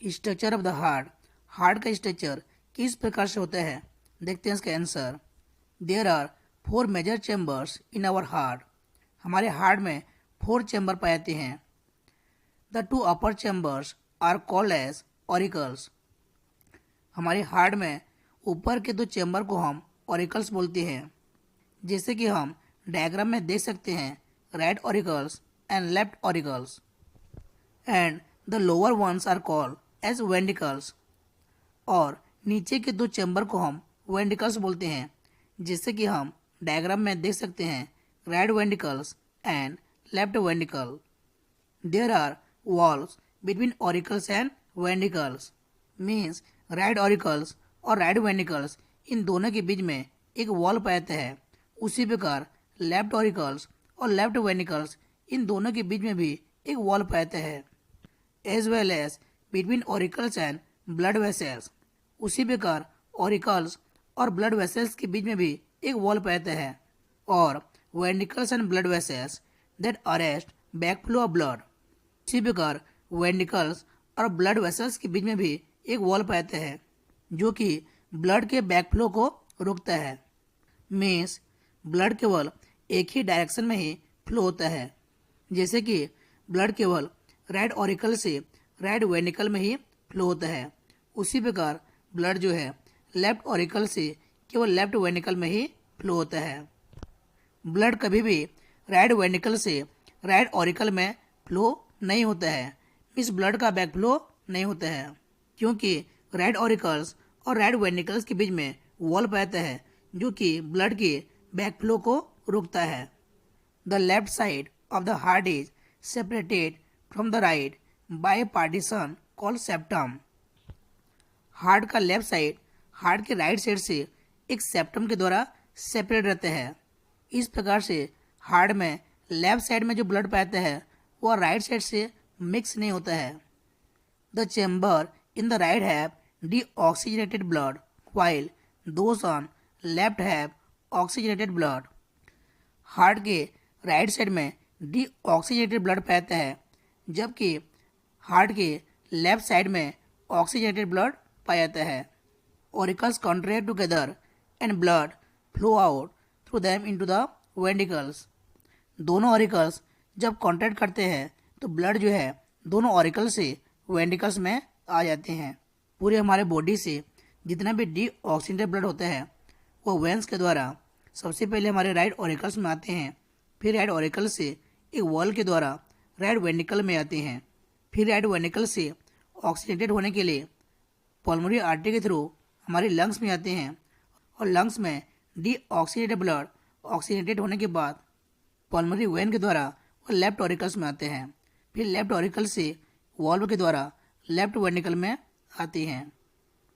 Structure of the heart का structure किस प्रकार से होता है? देखते हैं इसका answer. There are 4 major chambers in our heart. हमारे हार्ट में 4 चैम्बर पाए जाते हैं। The 2 upper chambers are called as auricles. हमारे हार्ट में ऊपर के 2 चैम्बर को हम ऑरिकल्स बोलते हैं। जैसे कि हम डायग्राम में देख सकते हैं, right auricles and left auricles, and the lower ones are called as ventricles. और नीचे के 2 चैम्बर को हम वेंट्रिकल्स बोलते हैं। जैसे कि हम डायग्राम में देख सकते हैं, right ventricles and left ventricle. There are walls between auricles and ventricles. Means right auricles और राइट वेंट्रिकल्स, इन दोनों के बीच में एक वॉल पाया जाता है। उसी प्रकार लेफ्ट ऑरिकल्स और लेफ्ट वेंट्रिकल्स, इन दोनों के बीच में भी एक वॉल पाया जाता है। As well as between auricles and blood vessels. उसी प्रकार ऑरिकल्स और ब्लड वेसल्स के बीच में भी एक वॉल पाया जाता है। और ventricles and blood vessels that arrest backflow of blood. इसी प्रकार वेंट्रिकल्स और ब्लड वेसल्स के बीच में भी एक वॉल पाया जाता है, जो कि ब्लड के बैकफ्लो को रोकता है। मीन्स ब्लड केवल एक ही डायरेक्शन में ही फ्लो होता है। जैसे कि ब्लड केवल राइट ऑरिकल से राइट वेंट्रिकल में ही फ्लो होता है, उसी प्रकार ब्लड जो है लेफ्ट ऑरिकल से केवल लेफ्ट वेंट्रिकल में ही फ्लो होता है। ब्लड कभी भी राइट वेंट्रिकल से राइट ऑरिकल में फ्लो नहीं होता है। इस ब्लड का बैक फ्लो नहीं होता है, क्योंकि राइट ऑरिकल्स और राइट वेंट्रिकल्स के बीच में वॉल पाया जाता है, जो कि ब्लड के बैक फ्लो को रोकता है। The left side of the heart is separated from the right by partition called septum. Heart का लेफ्ट साइड हार्ट के राइट साइड से एक सेप्टम के द्वारा सेपरेट रहता है। इस प्रकार से हार्ट में लेफ्ट साइड में जो ब्लड पाया जाता है वह राइट साइड से मिक्स नहीं होता है। The chamber in the right have deoxygenated blood while those on left have oxygenated blood. Heart के राइट साइड में डीऑक्सीजनेटेड ब्लड पाया जाता है, जबकि हार्ट के लेफ्ट साइड में ऑक्सीजनेटेड ब्लड पाया जाता है। Auricles contract together and blood flow out through them into the ventricles. दोनों ऑरिकल्स जब कॉन्ट्रैक्ट करते हैं तो ब्लड जो है दोनों ऑरिकल से वेंट्रिकल्स में आ जाते हैं। पूरे हमारे बॉडी से जितना भी डीऑक्सीजनेटेड ब्लड होता है वो वेंस के द्वारा सबसे पहले हमारे राइट ऑरिकल्स में आते हैं, फिर राइट ऑरिकल से एक वॉल के द्वारा राइट वेंट्रिकल में आते हैं, फिर राइट वेंट्रिकल से ऑक्सीजनेटेड होने के लिए पल्मोनरी आर्टरी के थ्रू हमारे लंग्स में आते हैं, और लंग्स में डीऑक्सीजनेटेड ब्लड ऑक्सीजनेटेड होने के बाद पल्मोनरी वेन के द्वारा वो लेफ्ट ऑरिकल्स में आते हैं, फिर लेफ्ट ऑरिकल से वॉल्व के द्वारा लेफ्ट वेंट्रिकल में आते हैं।